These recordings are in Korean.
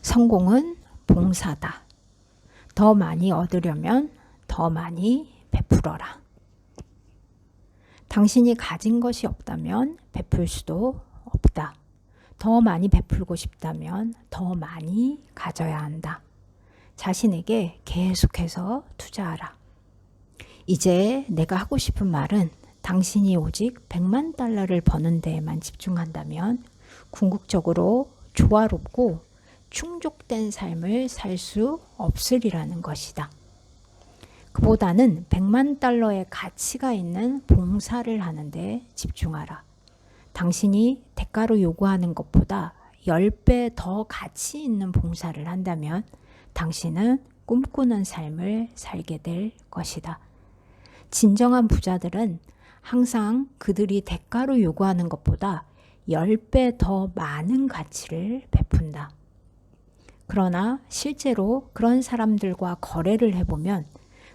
성공은 봉사다. 더 많이 얻으려면 더 많이 베풀어라. 당신이 가진 것이 없다면 베풀 수도 없다. 더 많이 베풀고 싶다면 더 많이 가져야 한다. 자신에게 계속해서 투자하라. 이제 내가 하고 싶은 말은 당신이 오직 100만 달러를 버는 데에만 집중한다면 궁극적으로 조화롭고 충족된 삶을 살 수 없으리라는 것이다. 그보다는 100만 달러의 가치가 있는 봉사를 하는데 집중하라. 당신이 대가로 요구하는 것보다 10배 더 가치 있는 봉사를 한다면 당신은 꿈꾸는 삶을 살게 될 것이다. 진정한 부자들은 항상 그들이 대가로 요구하는 것보다 10배 더 많은 가치를 베푼다. 그러나 실제로 그런 사람들과 거래를 해보면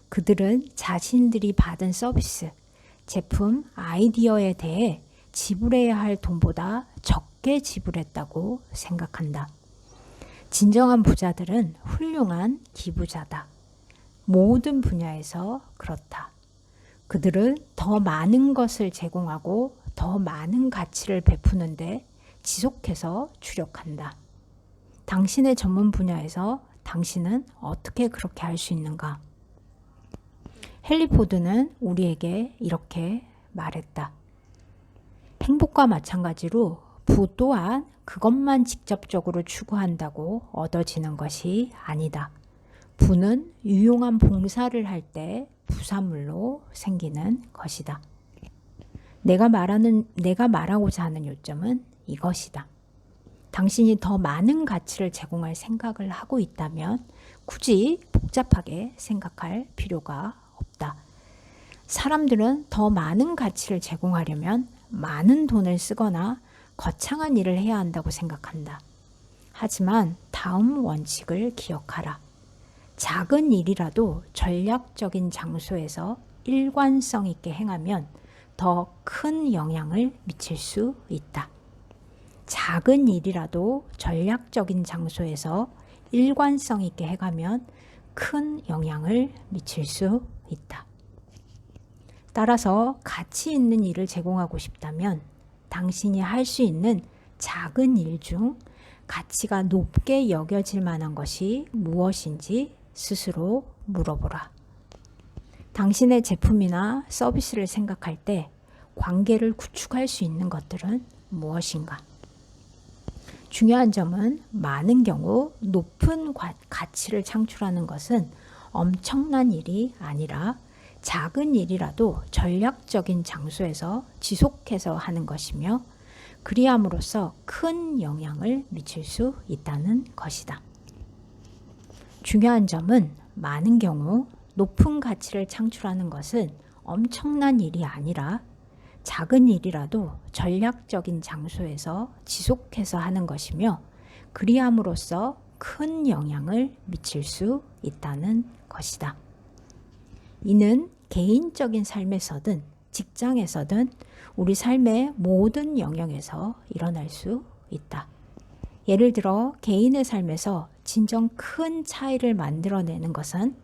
그들은 자신들이 받은 서비스, 제품, 아이디어에 대해 지불해야 할 돈보다 적게 지불했다고 생각한다. 진정한 부자들은 훌륭한 기부자다. 모든 분야에서 그렇다. 그들은 더 많은 것을 제공하고 더 많은 가치를 베푸는데 지속해서 주력한다. 당신의 전문 분야에서 당신은 어떻게 그렇게 할 수 있는가? 헨리 포드는 우리에게 이렇게 말했다. 행복과 마찬가지로 부 또한 그것만 직접적으로 추구한다고 얻어지는 것이 아니다. 부는 유용한 봉사를 할 때 부산물로 생기는 것이다. 내가 말하고자 하는 요점은 이것이다. 당신이 더 많은 가치를 제공할 생각을 하고 있다면 굳이 복잡하게 생각할 필요가 없다. 사람들은 더 많은 가치를 제공하려면 많은 돈을 쓰거나 거창한 일을 해야 한다고 생각한다. 하지만 다음 원칙을 기억하라. 작은 일이라도 전략적인 장소에서 일관성 있게 행하면 더 큰 영향을 미칠 수 있다. 작은 일이라도 전략적인 장소에서 일관성 있게 해가면 큰 영향을 미칠 수 있다. 따라서 가치 있는 일을 제공하고 싶다면 당신이 할 수 있는 작은 일 중 가치가 높게 여겨질 만한 것이 무엇인지 스스로 물어보라. 당신의 제품이나 서비스를 생각할 때 관계를 구축할 수 있는 것들은 무엇인가? 중요한 점은 많은 경우 높은 가치를 창출하는 것은 엄청난 일이 아니라 작은 일이라도 전략적인 장소에서 지속해서 하는 것이며 그리함으로써 큰 영향을 미칠 수 있다는 것이다. 중요한 점은 많은 경우 높은 가치를 창출하는 것은 엄청난 일이 아니라 작은 일이라도 전략적인 장소에서 지속해서 하는 것이며 그리함으로써 큰 영향을 미칠 수 있다는 것이다. 이는 개인적인 삶에서든 직장에서든 우리 삶의 모든 영역에서 일어날 수 있다. 예를 들어 개인의 삶에서 진정 큰 차이를 만들어내는 것은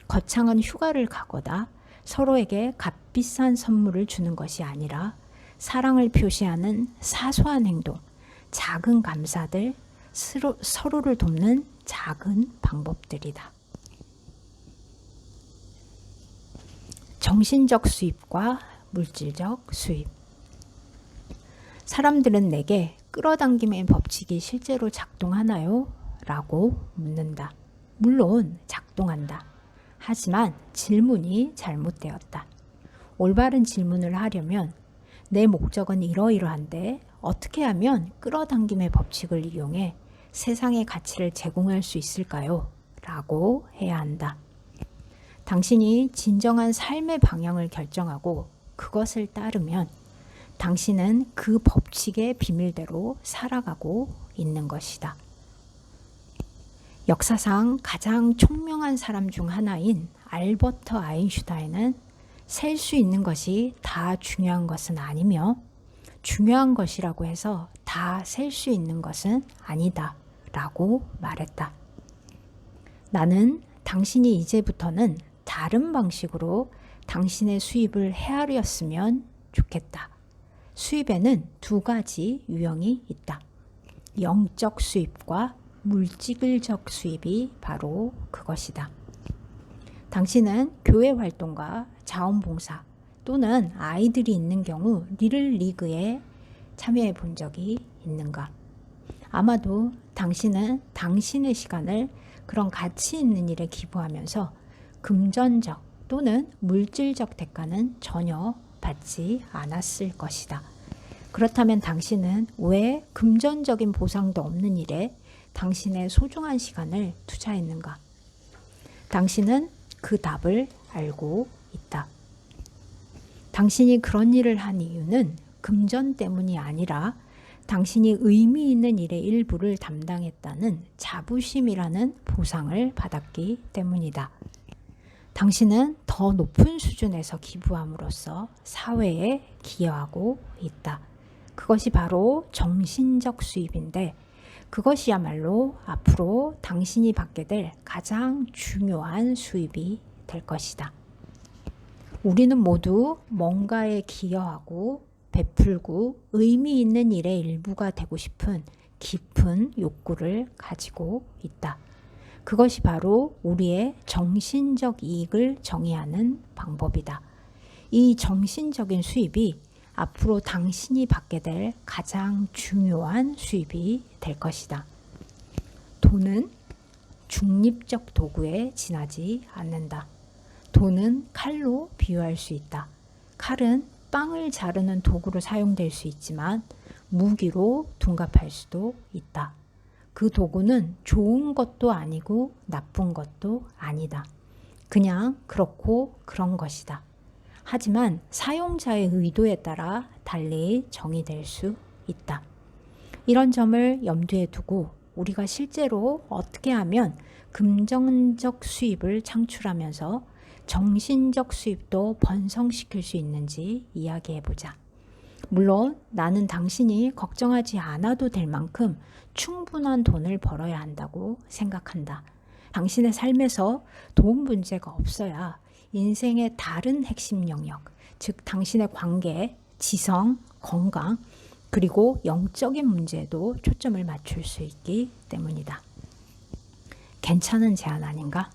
거창한 휴가를 가거나 서로에게 값비싼 선물을 주는 것이 아니라 사랑을 표시하는 사소한 행동, 작은 감사들, 서로를 돕는 작은 방법들이다. 정신적 수입과 물질적 수입. 사람들은 내게 끌어당김의 법칙이 실제로 작동하나요? 라고 묻는다. 물론 작동한다. 하지만 질문이 잘못되었다. 올바른 질문을 하려면 내 목적은 이러이러한데 어떻게 하면 끌어당김의 법칙을 이용해 세상의 가치를 제공할 수 있을까요? 라고 해야 한다. 당신이 진정한 삶의 방향을 결정하고 그것을 따르면 당신은 그 법칙의 비밀대로 살아가고 있는 것이다. 역사상 가장 총명한 사람 중 하나인 알버트 아인슈타인은 셀 수 있는 것이 다 중요한 것은 아니며 중요한 것이라고 해서 다 셀 수 있는 것은 아니다 라고 말했다. 나는 당신이 이제부터는 다른 방식으로 당신의 수입을 헤아렸으면 좋겠다. 수입에는 두 가지 유형이 있다. 영적 수입과 물질적 수입이 바로 그것이다. 당신은 교회 활동과 자원봉사 또는 아이들이 있는 경우 리틀리그에 참여해 본 적이 있는가? 아마도 당신은 당신의 시간을 그런 가치 있는 일에 기부하면서 금전적 또는 물질적 대가는 전혀 받지 않았을 것이다. 그렇다면 당신은 왜 금전적인 보상도 없는 일에 당신의 소중한 시간을 투자했는가? 당신은 그 답을 알고 있다. 당신이 그런 일을 한 이유는 금전 때문이 아니라 당신이 의미 있는 일의 일부를 담당했다는 자부심이라는 보상을 받았기 때문이다. 당신은 더 높은 수준에서 기부함으로써 사회에 기여하고 있다. 그것이 바로 정신적 수입인데 그것이야말로 앞으로 당신이 받게 될 가장 중요한 수입이 될 것이다. 우리는 모두 뭔가에 기여하고 베풀고 의미 있는 일의 일부가 되고 싶은 깊은 욕구를 가지고 있다. 그것이 바로 우리의 정신적 이익을 정의하는 방법이다. 이 정신적인 수입이 앞으로 당신이 받게 될 가장 중요한 수입이 될 것이다. 돈은 중립적 도구에 지나지 않는다. 돈은 칼로 비유할 수 있다. 칼은 빵을 자르는 도구로 사용될 수 있지만 무기로 둔갑할 수도 있다. 그 도구는 좋은 것도 아니고 나쁜 것도 아니다. 그냥 그렇고 그런 것이다. 하지만 사용자의 의도에 따라 달리 정의될 수 있다. 이런 점을 염두에 두고 우리가 실제로 어떻게 하면 금전적 수입을 창출하면서 정신적 수입도 번성시킬 수 있는지 이야기해보자. 물론 나는 당신이 걱정하지 않아도 될 만큼 충분한 돈을 벌어야 한다고 생각한다. 당신의 삶에서 돈 문제가 없어야 인생의 다른 핵심 영역, 즉 당신의 관계, 지성, 건강, 그리고 영적인 문제에도 초점을 맞출 수 있기 때문이다. 괜찮은 제안 아닌가?